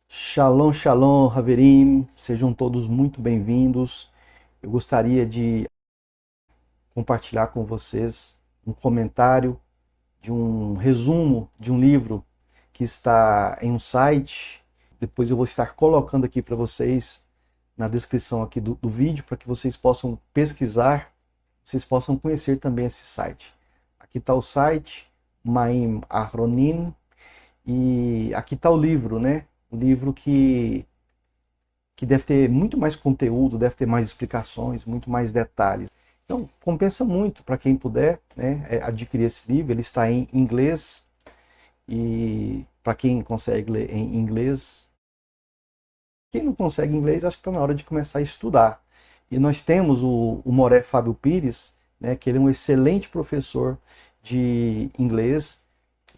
Shalom, shalom, Haverim, sejam todos muito bem-vindos. Eu gostaria de compartilhar com vocês um comentário de um resumo de um livro que está em um site. Depois eu vou estar colocando aqui para vocês na descrição aqui do vídeo para que vocês possam pesquisar, vocês possam conhecer também esse site. Aqui está o site, Maim Ahronim, e aqui está o livro, né? O livro que deve ter muito mais conteúdo, deve ter mais explicações, muito mais detalhes. Então, compensa muito para quem puder, né, adquirir esse livro. Ele está em inglês e para quem consegue ler em inglês, quem não consegue inglês, acho que está na hora de começar a estudar. E nós temos o Moré Fábio Pires, né, que ele é um excelente professor de inglês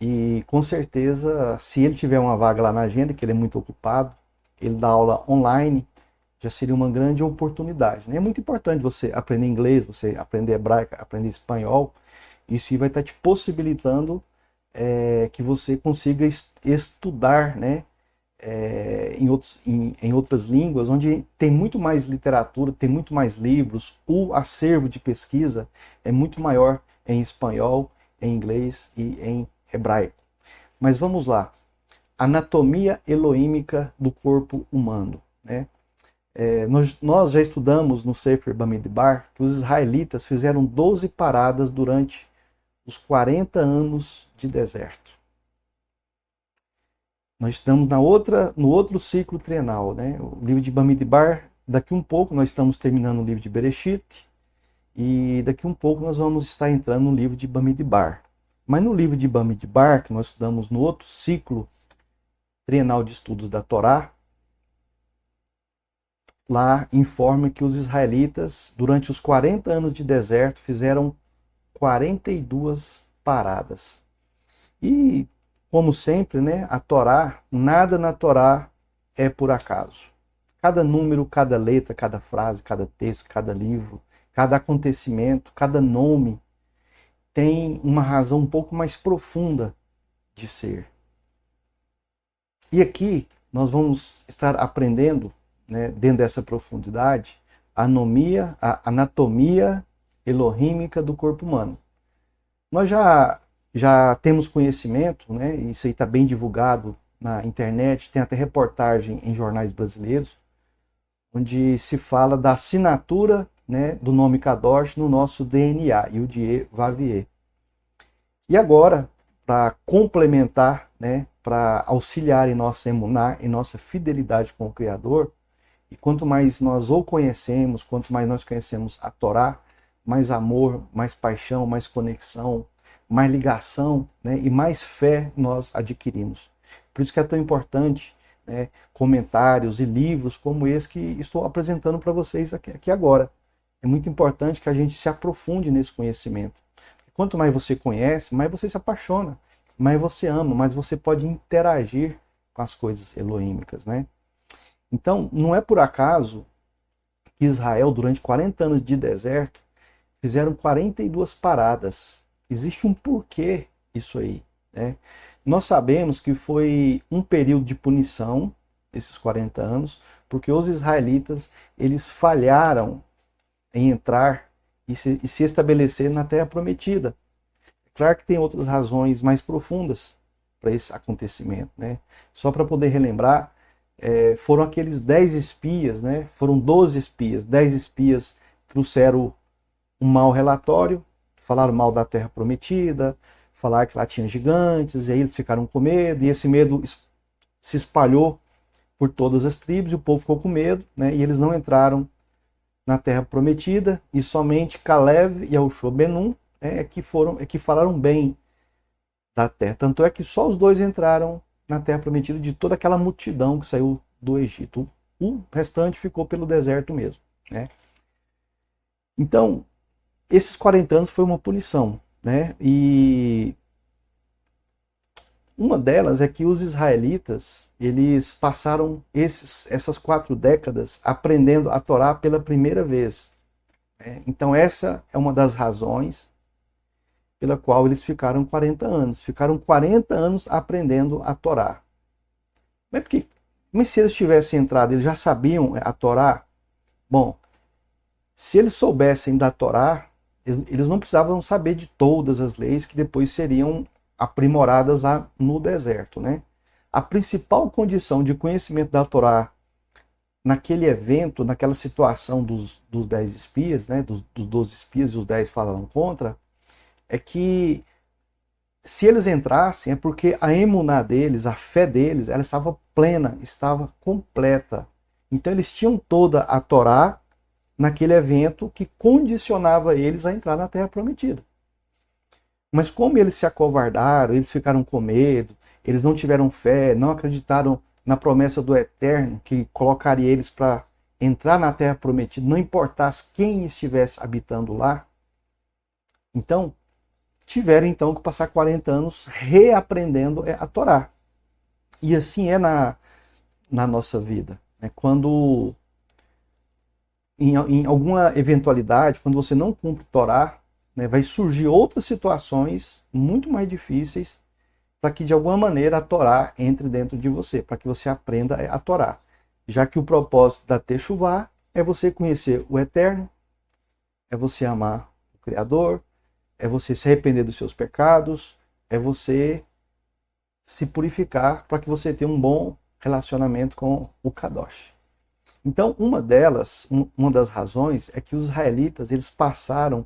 e com certeza, se ele tiver uma vaga lá na agenda, que ele é muito ocupado, ele dá aula online, já seria uma grande oportunidade, né? É muito importante você aprender inglês, você aprender hebraico, aprender espanhol. Isso vai estar te possibilitando que você consiga estudar, né? Em outras línguas, onde tem muito mais literatura, tem muito mais livros, o acervo de pesquisa é muito maior em espanhol, em inglês e em hebraico. Mas vamos lá. Anatomia eloímica do corpo humano, né? Nós já estudamos no Sefer Bamidbar que os israelitas fizeram 12 paradas durante os 40 anos de deserto. Nós estamos no outro ciclo trienal, né? O livro de Bamidbar, daqui um pouco nós estamos terminando o livro de Bereshit, e daqui um pouco nós vamos estar entrando no livro de Bamidbar. Mas no livro de Bamidbar, que nós estudamos no outro ciclo trienal de estudos da Torá, lá informa que os israelitas, durante os 40 anos de deserto, fizeram 42 paradas. E, como sempre, né, a Torá, nada na Torá é por acaso. Cada número, cada letra, cada frase, cada texto, cada livro, cada acontecimento, cada nome tem uma razão um pouco mais profunda de ser. E aqui nós vamos estar aprendendo, né, dentro dessa profundidade, a anatomia elohímica do corpo humano. Nós já temos conhecimento, né, isso aí está bem divulgado na internet, tem até reportagem em jornais brasileiros, onde se fala da assinatura, né, do nome Kadosh no nosso DNA, Yudie Vavie. E agora, para complementar, né, para auxiliar em nossa emuná, em nossa fidelidade com o Criador, e quanto mais nós o conhecemos, quanto mais nós conhecemos a Torá, mais amor, mais paixão, mais conexão, mais ligação, né, e mais fé nós adquirimos. Por isso que é tão importante, né, comentários e livros como esse que estou apresentando para vocês aqui agora. É muito importante que a gente se aprofunde nesse conhecimento. Quanto mais você conhece, mais você se apaixona, mais você ama, mais você pode interagir com as coisas elohímicas, né? Então, não é por acaso que Israel, durante 40 anos de deserto, fizeram 42 paradas. Existe um porquê isso aí, né? Nós sabemos que foi um período de punição, esses 40 anos, porque os israelitas, eles falharam em entrar e se estabelecer na Terra Prometida. Claro que tem outras razões mais profundas para esse acontecimento, né? Só para poder relembrar, foram aqueles 10 espias, né? Foram 12 espias, 10 espias trouxeram um mau relatório, falaram mal da Terra Prometida, falaram que lá tinha gigantes, e aí eles ficaram com medo, e esse medo se espalhou por todas as tribos, e o povo ficou com medo, né? E eles não entraram na Terra Prometida, e somente Caleb e Yahushua Benum, né, que falaram bem da terra. Tanto é que só os dois entraram na Terra Prometida de toda aquela multidão que saiu do Egito. O restante ficou pelo deserto mesmo, né? Então, esses 40 anos foi uma punição, né? E uma delas é que os israelitas, eles passaram essas 4 décadas aprendendo a Torá pela primeira vez, né? Então essa é uma das razões pela qual eles ficaram 40 anos. Ficaram 40 anos aprendendo a Torá. Mas por que Mas se eles tivessem entrado, eles já sabiam a Torá? Bom, se eles soubessem da Torá, eles não precisavam saber de todas as leis que depois seriam aprimoradas lá no deserto, né? A principal condição de conhecimento da Torá naquele evento, naquela situação dos 10 espias, né? Dos 12 espias e os 10 falaram contra, é que se eles entrassem é porque a emuná deles, a fé deles, ela estava plena, estava completa. Então eles tinham toda a Torá naquele evento que condicionava eles a entrar na Terra Prometida. Mas como eles se acovardaram, eles ficaram com medo, eles não tiveram fé, não acreditaram na promessa do Eterno que colocaria eles para entrar na Terra Prometida, não importasse quem estivesse habitando lá. Então, tiveram então que passar 40 anos reaprendendo a Torá. E assim é na nossa vida. Né? Quando, em alguma eventualidade, quando você não cumpre Torá, né, vai surgir outras situações muito mais difíceis para que de alguma maneira a Torá entre dentro de você, para que você aprenda a Torá. Já que o propósito da Teshuvá é você conhecer o Eterno, é você amar o Criador, é você se arrepender dos seus pecados, é você se purificar para que você tenha um bom relacionamento com o Kadosh. Então, uma das razões é que os israelitas eles passaram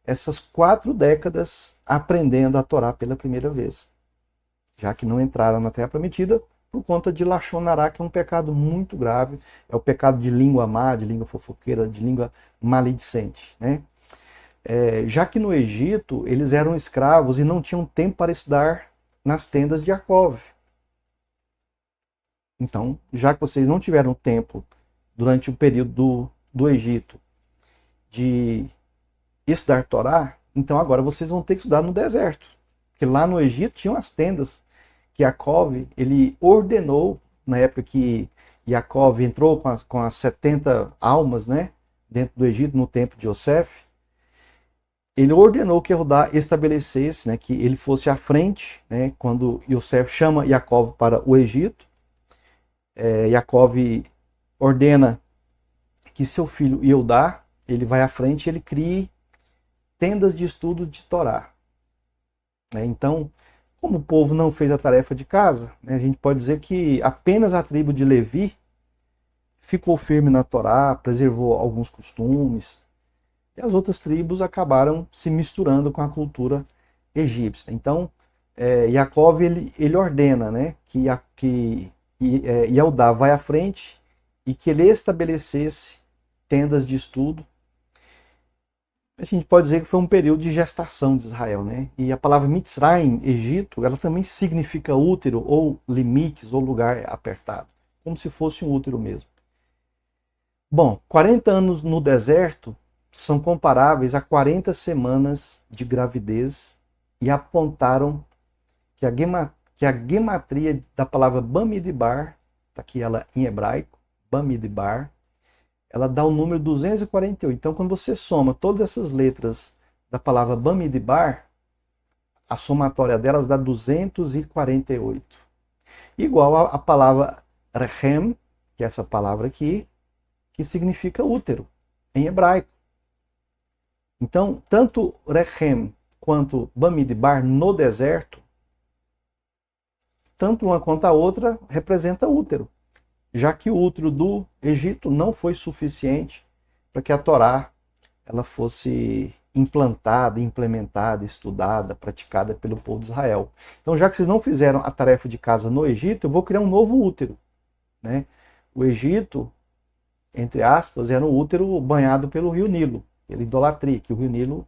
essas 4 décadas aprendendo a Torá pela primeira vez, já que não entraram na Terra Prometida por conta de Lashon Hará, que é um pecado muito grave, é o pecado de língua má, de língua fofoqueira, de língua maledicente, né? Já que no Egito eles eram escravos e não tinham tempo para estudar nas tendas de Jacó. Então, já que vocês não tiveram tempo durante o período do Egito de estudar Torá, então agora vocês vão ter que estudar no deserto. Porque lá no Egito tinham as tendas que Jacó ele ordenou, na época que Jacó entrou com as 70 almas, né, dentro do Egito, no tempo de Yosef. Ele ordenou que Eudá estabelecesse, né, que ele fosse à frente, né, quando Yosef chama Jacó para o Egito. Jacó ordena que seu filho Eudá, ele vai à frente e ele crie tendas de estudo de Torá. Então, como o povo não fez a tarefa de casa, né, a gente pode dizer que apenas a tribo de Levi ficou firme na Torá, preservou alguns costumes, e as outras tribos acabaram se misturando com a cultura egípcia. Então, Jacó ele ordena, né, que Eudá vai à frente e que ele estabelecesse tendas de estudo. A gente pode dizer que foi um período de gestação de Israel, né? E a palavra Mitzrayim, Egito, ela também significa útero ou limites ou lugar apertado, como se fosse um útero mesmo. Bom, 40 anos no deserto são comparáveis a 40 semanas de gravidez e apontaram que a gematria da palavra Bamidbar, está aqui ela em hebraico, Bamidbar, ela dá o número 248. Então, quando você soma todas essas letras da palavra Bamidbar, a somatória delas dá 248. Igual a palavra Rechem, que é essa palavra aqui, que significa útero, em hebraico. Então, tanto Rechem quanto Bamidbar no deserto, tanto uma quanto a outra representa útero, já que o útero do Egito não foi suficiente para que a Torá ela fosse implantada, implementada, estudada, praticada pelo povo de Israel. Então, já que vocês não fizeram a tarefa de casa no Egito, eu vou criar um novo útero, né? O Egito, entre aspas, era um útero banhado pelo rio Nilo, pela idolatria, que o rio Nilo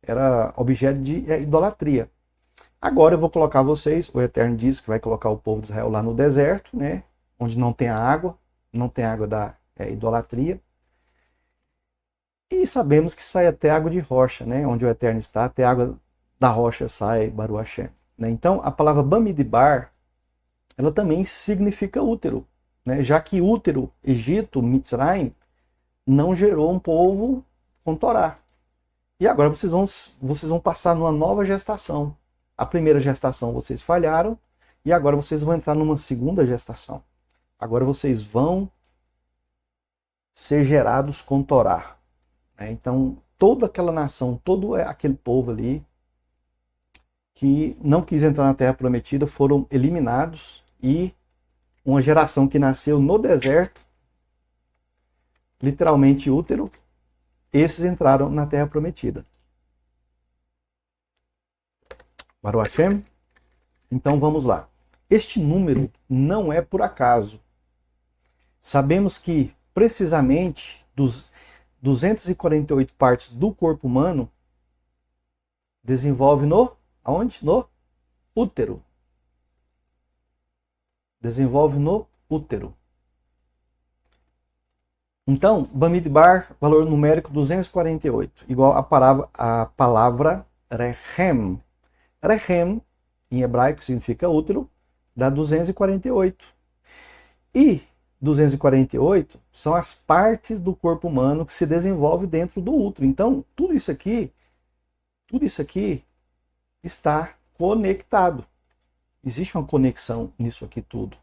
era objeto de idolatria. Agora eu vou colocar vocês, o Eterno diz que vai colocar o povo de Israel lá no deserto, né? Onde não tem a água, não tem água da idolatria. E sabemos que sai até água de rocha, né? Onde o Eterno está, até água da rocha sai Baruch Hashem. Né? Então, a palavra Bamidbar, ela também significa útero, né? Já que útero, Egito, Mitzrayim, não gerou um povo com Torá. E agora vocês vão passar numa nova gestação. A primeira gestação vocês falharam, e agora vocês vão entrar numa segunda gestação. agora vocês vão ser gerados com Torá. Então, toda aquela nação, todo aquele povo ali que não quis entrar na Terra Prometida foram eliminados, e uma geração que nasceu no deserto, literalmente útero, esses entraram na Terra Prometida. Baruch Hashem? Então vamos lá. Este número não é por acaso. Sabemos que precisamente dos 248 partes do corpo humano desenvolve aonde? No útero. Desenvolve no útero. Então, Bamidbar, valor numérico 248, igual a palavra Rechem. Rechem, em hebraico, significa útero, dá 248. E 248 são as partes do corpo humano que se desenvolve dentro do útero. Então, tudo isso aqui está conectado. Existe uma conexão nisso aqui tudo.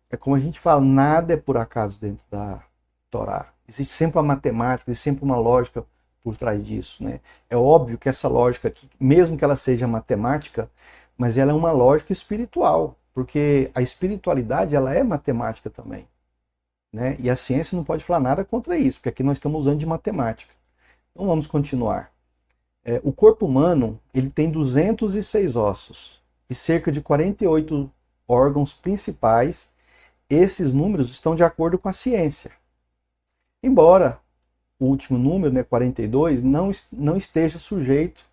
É como a gente fala, nada é por acaso dentro da Torá. Existe sempre uma matemática, existe sempre uma lógica por trás disso, né? É óbvio que essa lógica aqui, mesmo que ela seja matemática, mas ela é uma lógica espiritual, porque a espiritualidade ela é matemática também, né? E a ciência não pode falar nada contra isso, porque aqui nós estamos usando de matemática. Então vamos continuar. O corpo humano ele tem 206 ossos e cerca de 48 órgãos principais. Esses números estão de acordo com a ciência. Embora o último número, né, 42, não esteja sujeito,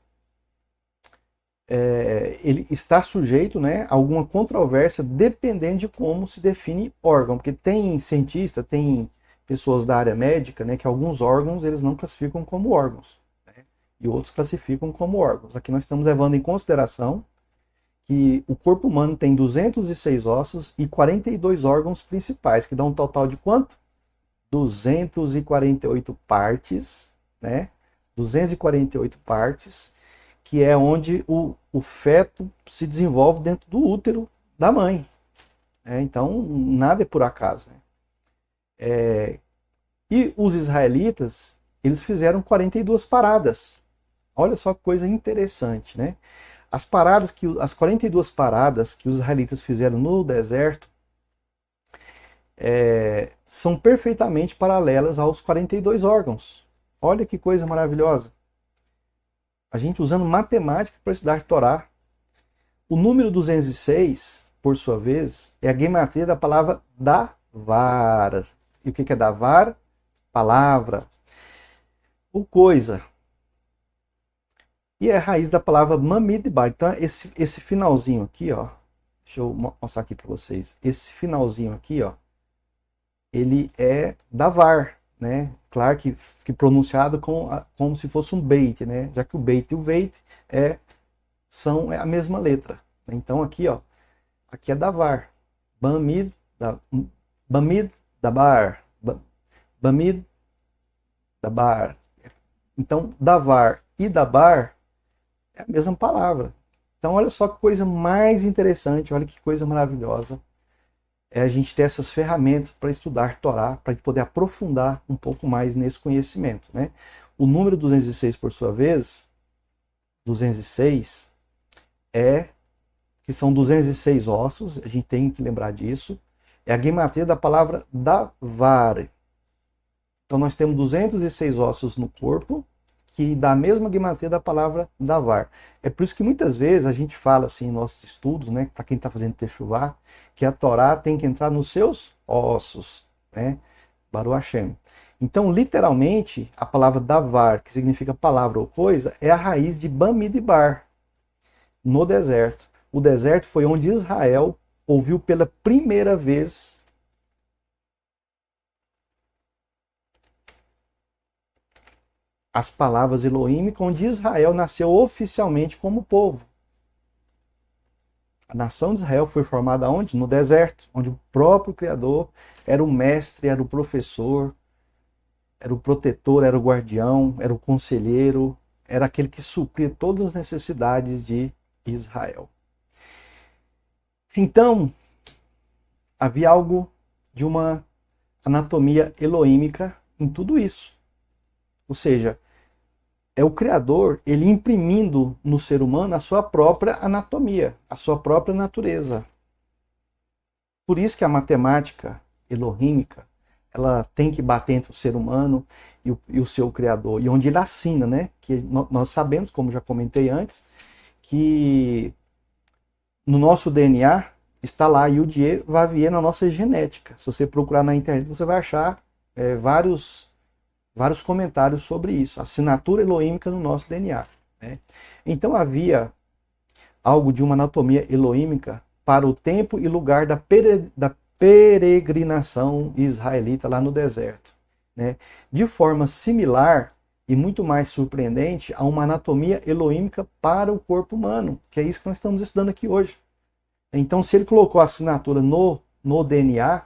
ele está sujeito, né, a alguma controvérsia dependendo de como se define órgão, porque tem cientista, tem pessoas da área médica, né, que alguns órgãos eles não classificam como órgãos, né, e outros classificam como órgãos. Aqui nós estamos levando em consideração que o corpo humano tem 206 ossos e 42 órgãos principais, que dá um total de quanto? 248 partes, né? 248 partes, que é onde o feto se desenvolve dentro do útero da mãe. Então, nada é por acaso, né? E os israelitas, eles fizeram 42 paradas. Olha só que coisa interessante, né? As 42 paradas que os israelitas fizeram no deserto são perfeitamente paralelas aos 42 órgãos. Olha que coisa maravilhosa. A gente usando matemática para estudar Torá. O número 206, por sua vez, é a gematria da palavra davar. E o que é davar? Palavra. Ou coisa. E é a raiz da palavra mamidbar. Então, esse finalzinho aqui, ó. Deixa eu mostrar aqui para vocês. Esse finalzinho aqui, ó. Ele é davar, né? Claro que pronunciado como se fosse um beit, né? Já que o beit e o veit são a mesma letra. Então aqui, ó, aqui é davar. Bamid, dabar. Bamid, dabar. Então, davar e dabar é a mesma palavra. Então, olha só que coisa mais interessante, olha que coisa maravilhosa. A gente ter essas ferramentas para estudar Torá, para poder aprofundar um pouco mais nesse conhecimento, né? O número 206, por sua vez, 206, que são 206 ossos, a gente tem que lembrar disso, é a gematria da palavra davar. Então nós temos 206 ossos no corpo, que dá a mesma gematria da palavra davar. É por isso que muitas vezes a gente fala assim em nossos estudos, né, para quem está fazendo Teshuvá, que a Torá tem que entrar nos seus ossos, né? Baruch Hashem. Então, literalmente, a palavra davar, que significa palavra ou coisa, é a raiz de Bamidbar, no deserto. O deserto foi onde Israel ouviu pela primeira vez as palavras Elohim, onde Israel nasceu oficialmente como povo. A nação de Israel foi formada onde? No deserto, onde o próprio Criador era o mestre, era o professor, era o protetor, era o guardião, era o conselheiro, era aquele que supria todas as necessidades de Israel. Então, havia algo de uma anatomia elohímica em tudo isso. Ou seja, é o Criador, ele imprimindo no ser humano a sua própria anatomia, a sua própria natureza. Por isso que a matemática elohímica, ela tem que bater entre o ser humano e o seu Criador. E onde ele assina, né? Que nós sabemos, como já comentei antes, que no nosso DNA está lá Yud Vavier na nossa genética. Se você procurar na internet, você vai achar vários comentários sobre isso. Assinatura elohímica no nosso DNA. Né? Então havia algo de uma anatomia elohímica para o tempo e lugar da peregrinação israelita lá no deserto. Né? De forma similar e muito mais surpreendente a uma anatomia elohímica para o corpo humano, que é isso que nós estamos estudando aqui hoje. Então, se ele colocou a assinatura no DNA,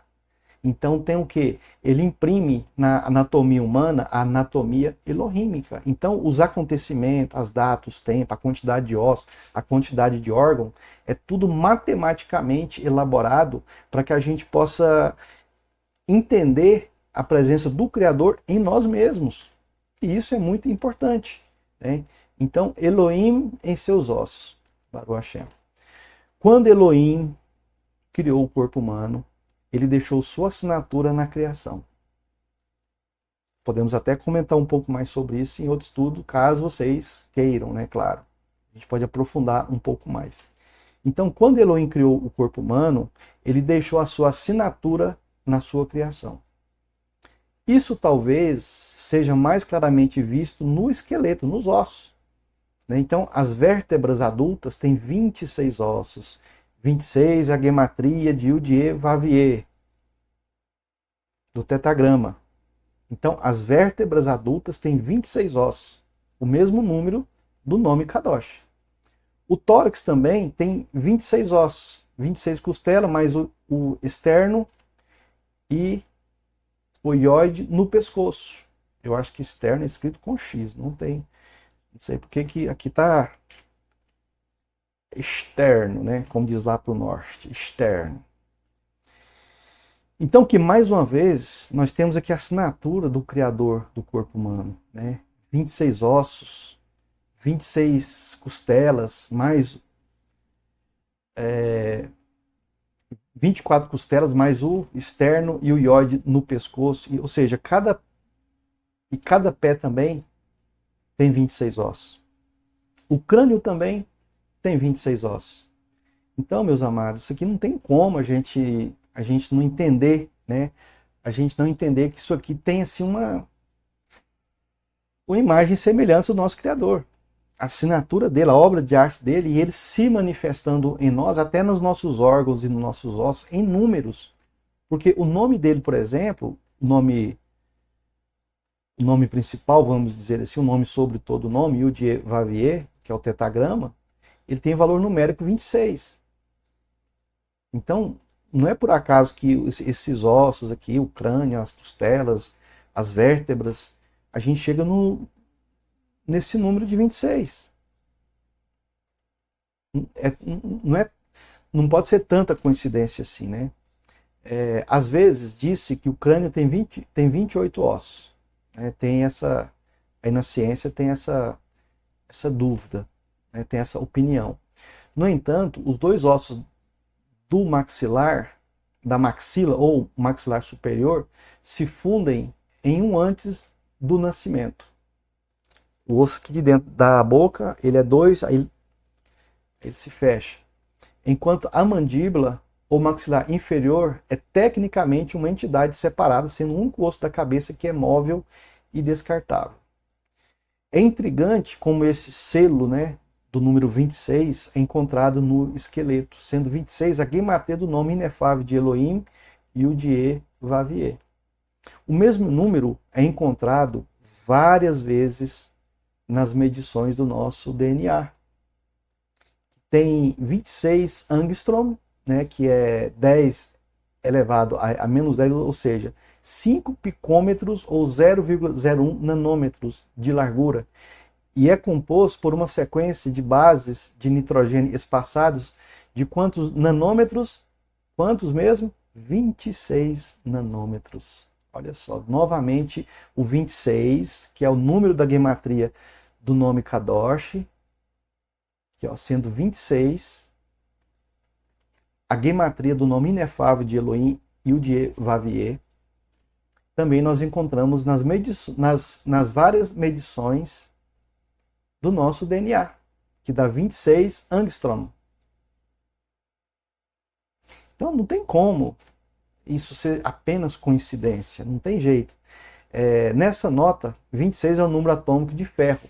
então tem o quê? Ele imprime na anatomia humana a anatomia elohímica. Então, os acontecimentos, as datas, o tempo, a quantidade de ossos, a quantidade de órgão, é tudo matematicamente elaborado para que a gente possa entender a presença do Criador em nós mesmos. E isso é muito importante. Né? Então, Elohim em seus ossos. Baruch Hashem. Quando Elohim criou o corpo humano, ele deixou sua assinatura na criação. Podemos até comentar um pouco mais sobre isso em outro estudo, caso vocês queiram, né? Claro. A gente pode aprofundar um pouco mais. Então, quando Elohim criou o corpo humano, ele deixou a sua assinatura na sua criação. Isso talvez seja mais claramente visto no esqueleto, nos ossos. Então, as vértebras adultas têm 26 ossos. 26 é a gematria de Yud Vavier, do tetagrama. Então, as vértebras adultas têm 26 ossos, o mesmo número do nome Kadosh. O tórax também tem 26 ossos, 26 costelas, mais o externo e o ióide no pescoço. Eu acho que externo é escrito com X, não tem. Não sei porque que aqui está externo, né? Como diz lá para o norte, externo. Então, que mais uma vez, nós temos aqui a assinatura do Criador do corpo humano, né? 26 ossos, 26 costelas, mais 24 costelas, mais o externo e o ióide no pescoço. Ou seja, cada pé também tem 26 ossos. O crânio também tem 26 ossos. Então, meus amados, isso aqui não tem como a gente não entender, né? A gente não entender que isso aqui tem assim uma imagem e semelhança do nosso Criador. A assinatura dele, a obra de arte dele, e ele se manifestando em nós, até nos nossos órgãos e nos nossos ossos, em números. Porque o nome dele, por exemplo, o nome principal, vamos dizer assim, o nome sobre todo o nome, Yud Vavier, que é o tetagrama, ele tem valor numérico 26. Então, não é por acaso que esses ossos aqui, o crânio, as costelas, as vértebras, a gente chega nesse número de 26. Não pode ser tanta coincidência assim, né? Às vezes disse que o crânio tem 28 ossos. Né? Aí na ciência tem essa dúvida, né? Tem essa opinião. No entanto, os dois ossos do maxilar, da maxila ou maxilar superior, se fundem em um antes do nascimento. O osso aqui de dentro da boca, ele é 2, aí ele se fecha. Enquanto a mandíbula ou maxilar inferior é tecnicamente uma entidade separada, sendo um único osso da cabeça que é móvel e descartável. É intrigante como esse selo, né, do número 26 é encontrado no esqueleto, sendo 26 a gematria do nome inefável de Elohim e o de Vavier. O mesmo número é encontrado várias vezes nas medições do nosso DNA. Tem 26 angstrom, né, que é 10 elevado a menos 10, ou seja, 5 picômetros ou 0,01 nanômetros de largura. E é composto por uma sequência de bases de nitrogênio espaçados de quantos nanômetros? Quantos mesmo? 26 nanômetros. Olha só, novamente o 26, que é o número da gematria do nome Kadosh, aqui, ó, sendo 26, a gematria do nome inefável de Elohim, Yud-He-Vav-He. Também nós encontramos nas várias medições do nosso DNA, que dá 26 angstrom. Então não tem como isso ser apenas coincidência, não tem jeito. Nessa nota, 26 é o número atômico de ferro.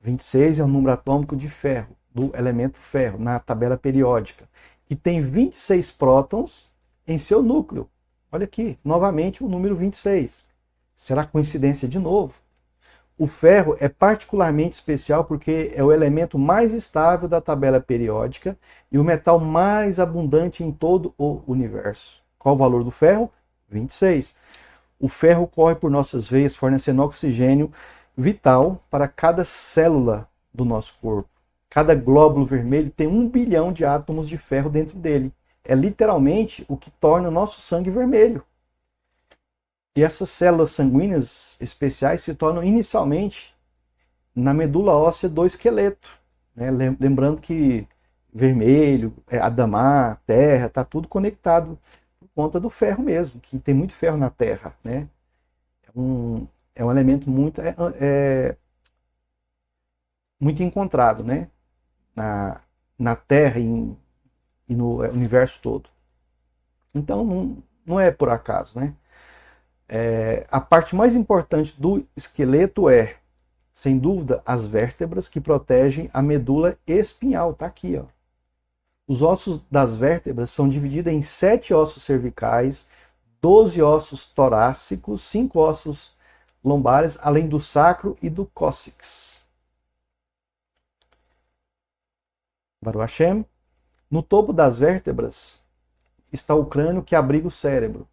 26 é o número atômico de ferro, do elemento ferro, na tabela periódica, que tem 26 prótons em seu núcleo. Olha aqui, novamente o número 26. Será coincidência de novo? O ferro é particularmente especial porque é o elemento mais estável da tabela periódica e o metal mais abundante em todo o universo. Qual o valor do ferro? 26. O ferro corre por nossas veias, fornecendo oxigênio vital para cada célula do nosso corpo. Cada glóbulo vermelho tem 1 bilhão de átomos de ferro dentro dele. É literalmente o que torna o nosso sangue vermelho. E essas células sanguíneas especiais se tornam inicialmente na medula óssea do esqueleto. Né? Lembrando que vermelho, Adamá, terra, está tudo conectado por conta do ferro mesmo, que tem muito ferro na terra. Né? É um elemento muito encontrado, né? na terra e no universo todo. Então não é por acaso, né? A parte mais importante do esqueleto é, sem dúvida, as vértebras que protegem a medula espinhal. Tá aqui, ó. Os ossos das vértebras são divididos em 7 ossos cervicais, 12 ossos torácicos, 5 ossos lombares, além do sacro e do cóccix. Baruch Hashem. No topo das vértebras está o crânio que abriga o cérebro.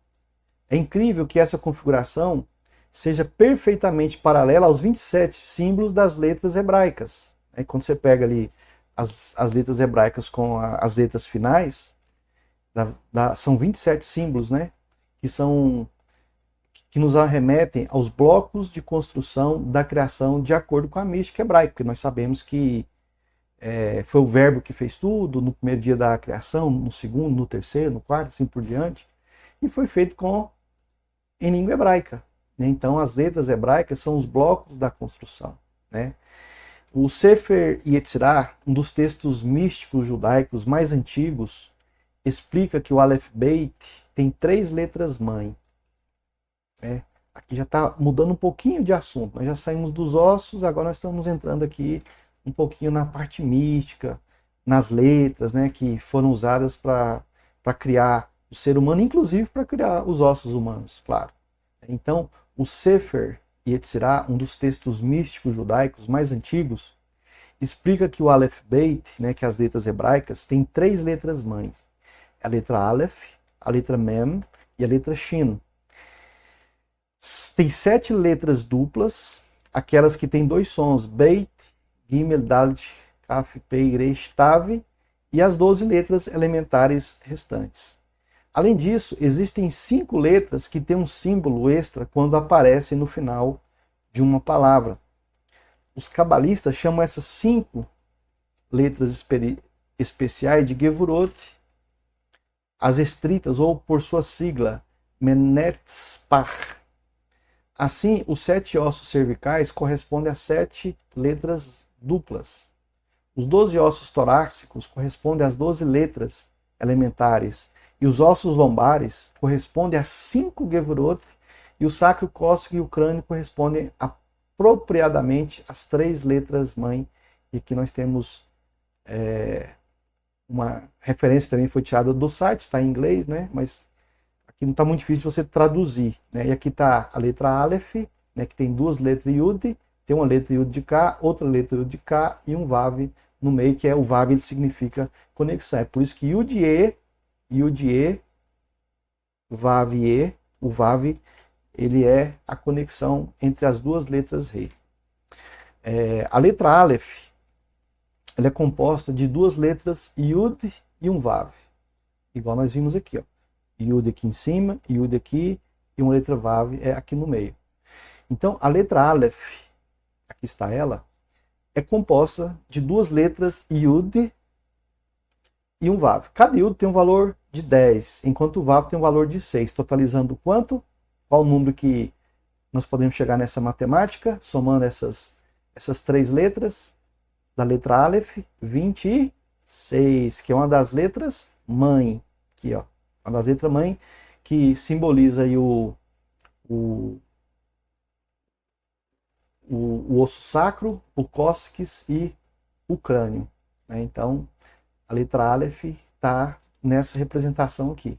É incrível que essa configuração seja perfeitamente paralela aos 27 símbolos das letras hebraicas. Quando você pega ali as letras hebraicas com as letras finais, são 27 símbolos, né? Que nos arremetem aos blocos de construção da criação de acordo com a mística hebraica, porque nós sabemos que foi o verbo que fez tudo no primeiro dia da criação, no segundo, no terceiro, no quarto, assim por diante, e foi feito em língua hebraica. Né? Então as letras hebraicas são os blocos da construção. Né? O Sefer Yetzirah, um dos textos místicos judaicos mais antigos, explica que o Aleph Beit tem 3 letras mãe. Aqui já está mudando um pouquinho de assunto. Nós já saímos dos ossos, agora nós estamos entrando aqui um pouquinho na parte mística, nas letras, né, que foram usadas para criar o ser humano, inclusive para criar os ossos humanos, claro. Então, o Sefer Yetzirah, um dos textos místicos judaicos mais antigos, explica que o Aleph Beit, né, que as letras hebraicas, tem 3 letras mães. A letra Aleph, a letra Mem e a letra Shin. Tem 7 letras duplas, aquelas que têm 2 sons, Beit, Gimel, Dalet, Kaf, Pei, Resh, Tav, e as 12 letras elementares restantes. Além disso, existem 5 letras que têm um símbolo extra quando aparecem no final de uma palavra. Os cabalistas chamam essas 5 letras especiais de Gevurot, as estritas, ou por sua sigla, Menetzpach. Assim, os 7 ossos cervicais correspondem a 7 letras duplas. Os 12 ossos torácicos correspondem às 12 letras elementares. E os ossos lombares correspondem a 5 Gevurot. E o sacro, cóccix e o crânio correspondem apropriadamente às 3 letras mãe. E aqui nós temos uma referência também, foi tirada do site, está em inglês, né? Mas aqui não está muito difícil você traduzir. Né? E aqui está a letra Aleph, né, que tem 2 letras Yud, tem uma letra Yud de K, outra letra Yud de K e um Vav no meio, que o Vav ele significa conexão. É por isso que Yud-E, Vav-E, o Vav, ele é a conexão entre as 2 letras Rei. A letra Aleph, ela é composta de 2 letras Yud e um Vav. igual nós vimos aqui, ó. Yud aqui em cima, Yud aqui, e uma letra Vav é aqui no meio. Então, a letra Aleph, aqui está ela, é composta de duas letras Yud e um Vav. Cada Yud tem um valor de 10, enquanto o Vav tem um valor de 6, totalizando quanto? Qual o número que nós podemos chegar nessa matemática, somando essas três letras da letra Aleph? 26, que é uma das letras mãe, aqui, ó, uma das letras mãe que simboliza aí o osso sacro, o cóccix e o crânio, né? Então, a letra Aleph está nessa representação aqui.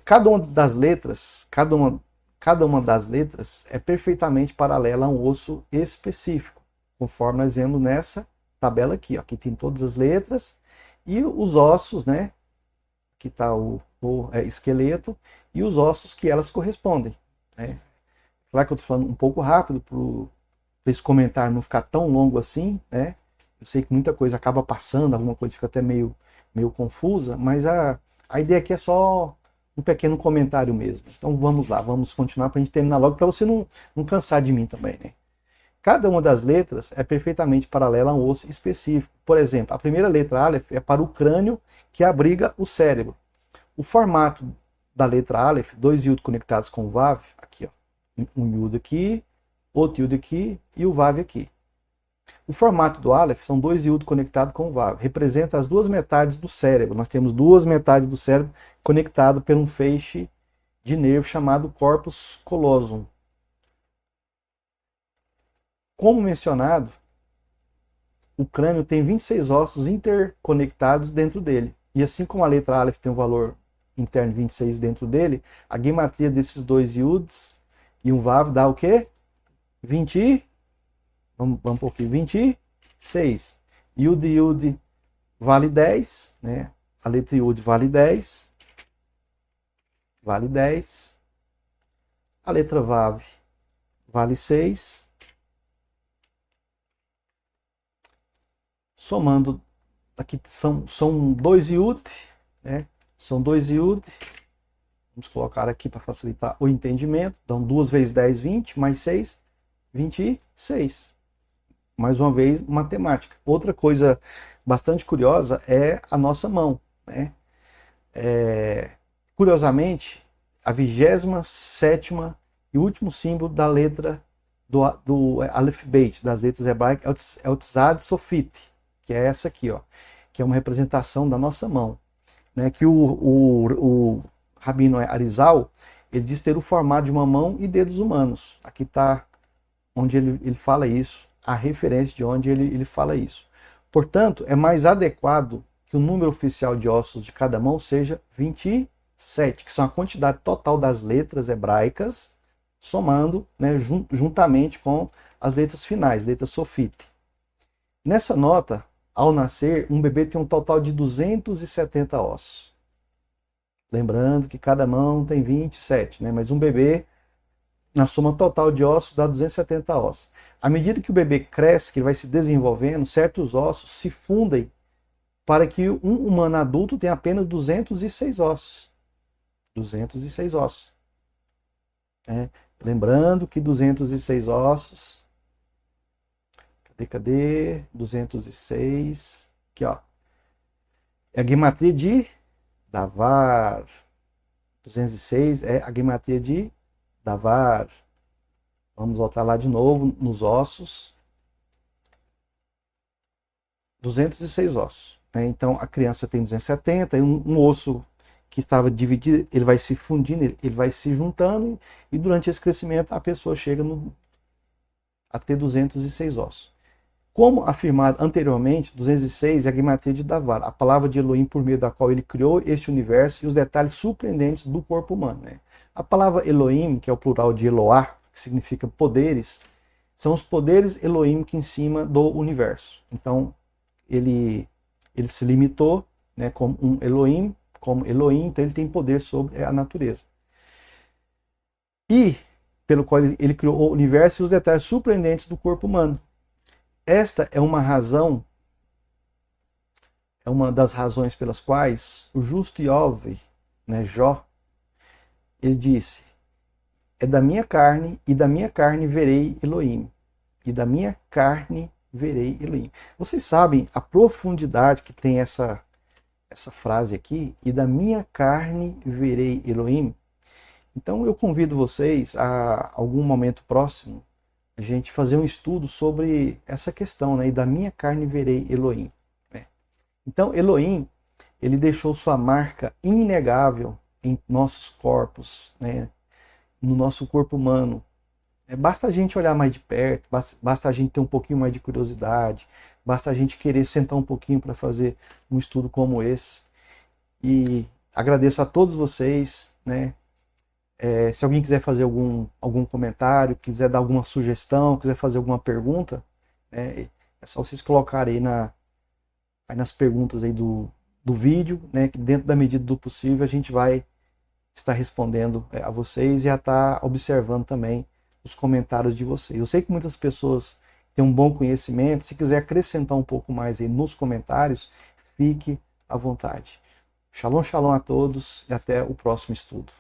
Cada uma das letras, cada uma das letras é perfeitamente paralela a um osso específico, conforme nós vemos nessa tabela aqui, ó. Aqui tem todas as letras e os ossos, né? Aqui está o esqueleto e os ossos que elas correspondem, né? Claro que eu estou falando um pouco rápido para esse comentário não ficar tão longo assim, né? Eu sei que muita coisa acaba passando, alguma coisa fica até meio confusa, mas a ideia aqui é só um pequeno comentário mesmo. Então vamos lá, vamos continuar para a gente terminar logo, para você não cansar de mim também, né? Cada uma das letras é perfeitamente paralela a um osso específico. Por exemplo, a primeira letra Aleph é para o crânio que abriga o cérebro. O formato da letra Aleph, dois Yud conectados com o Vav, aqui, ó, um Yud aqui, outro Yud aqui e o Vav aqui. O formato do Aleph são dois Yud conectados com o Vav. Representa as duas metades do cérebro. Nós temos duas metades do cérebro conectado por um feixe de nervo chamado corpus callosum. Como mencionado, o crânio tem 26 ossos interconectados dentro dele. E assim como a letra Aleph tem um valor interno de 26 dentro dele, a gematria desses dois Yuds e um Vav dá o quê? 20. Vamos um pouquinho. 26. Yud e Yud vale 10, né? A letra Yud vale 10. Vale 10. A letra Vav vale 6. Somando, aqui são 2 Yud, né? São 2 Yud. Vamos colocar aqui para facilitar o entendimento. Então, 2 vezes 10, 20, mais 6, 26. Mais uma vez, matemática. Outra coisa bastante curiosa é a nossa mão, né? Curiosamente, a 27ª e último símbolo da letra do Aleph-Bet, das letras hebraicas, é o Tzad Sofit, que é essa aqui, ó, que é uma representação da nossa mão, né? Que o Rabino Arizal, ele diz ter o formato de uma mão e dedos humanos. Aqui está onde ele fala isso, a referência de onde ele fala isso. Portanto, é mais adequado que o número oficial de ossos de cada mão seja 27, que são a quantidade total das letras hebraicas, somando, né, juntamente com as letras finais, letras sofite. Nessa nota, ao nascer, um bebê tem um total de 270 ossos. Lembrando que cada mão tem 27, né? Mas um bebê, na soma total de ossos, dá 270 ossos. À medida que o bebê cresce, que ele vai se desenvolvendo, certos ossos se fundem para que um humano adulto tenha apenas 206 ossos. 206 ossos. Lembrando que 206 ossos... Cadê? 206... Aqui, ó. É a gematria de Davar. 206 é a gematria de Davar. Vamos voltar lá de novo nos ossos. 206 ossos. Né? Então a criança tem 270 e um osso que estava dividido, ele vai se fundindo, ele vai se juntando e durante esse crescimento a pessoa chega a ter 206 ossos. Como afirmado anteriormente, 206 é a gematria de Davar, a palavra de Elohim por meio da qual ele criou este universo e os detalhes surpreendentes do corpo humano. Né? A palavra Elohim, que é o plural de Eloá, que significa poderes, são os poderes Elohim que em cima do universo. Então, ele se limitou, né, como um Elohim, então ele tem poder sobre a natureza. E, pelo qual ele criou o universo e os detalhes surpreendentes do corpo humano. Esta é uma razão é uma das razões pelas quais o justo Iov, né, Jó, ele disse: é da minha carne e da minha carne verei Elohim. E da minha carne verei Elohim. Vocês sabem a profundidade que tem essa frase aqui? E da minha carne verei Elohim. Então eu convido vocês a algum momento próximo a gente fazer um estudo sobre essa questão, né? E da minha carne verei Elohim. Né? Então Elohim, ele deixou sua marca inegável em nossos corpos, né? No nosso corpo humano. Basta a gente olhar mais de perto, basta a gente ter um pouquinho mais de curiosidade, basta a gente querer sentar um pouquinho para fazer um estudo como esse. E agradeço a todos vocês, né? Se alguém quiser fazer algum comentário, quiser dar alguma sugestão, quiser fazer alguma pergunta, né, é só vocês colocarem aí nas perguntas aí do vídeo, né, que dentro da medida do possível a gente vai estar respondendo a vocês e a estar observando também os comentários de vocês. Eu sei que muitas pessoas têm um bom conhecimento, se quiser acrescentar um pouco mais aí nos comentários, fique à vontade. Shalom, shalom a todos e até o próximo estudo.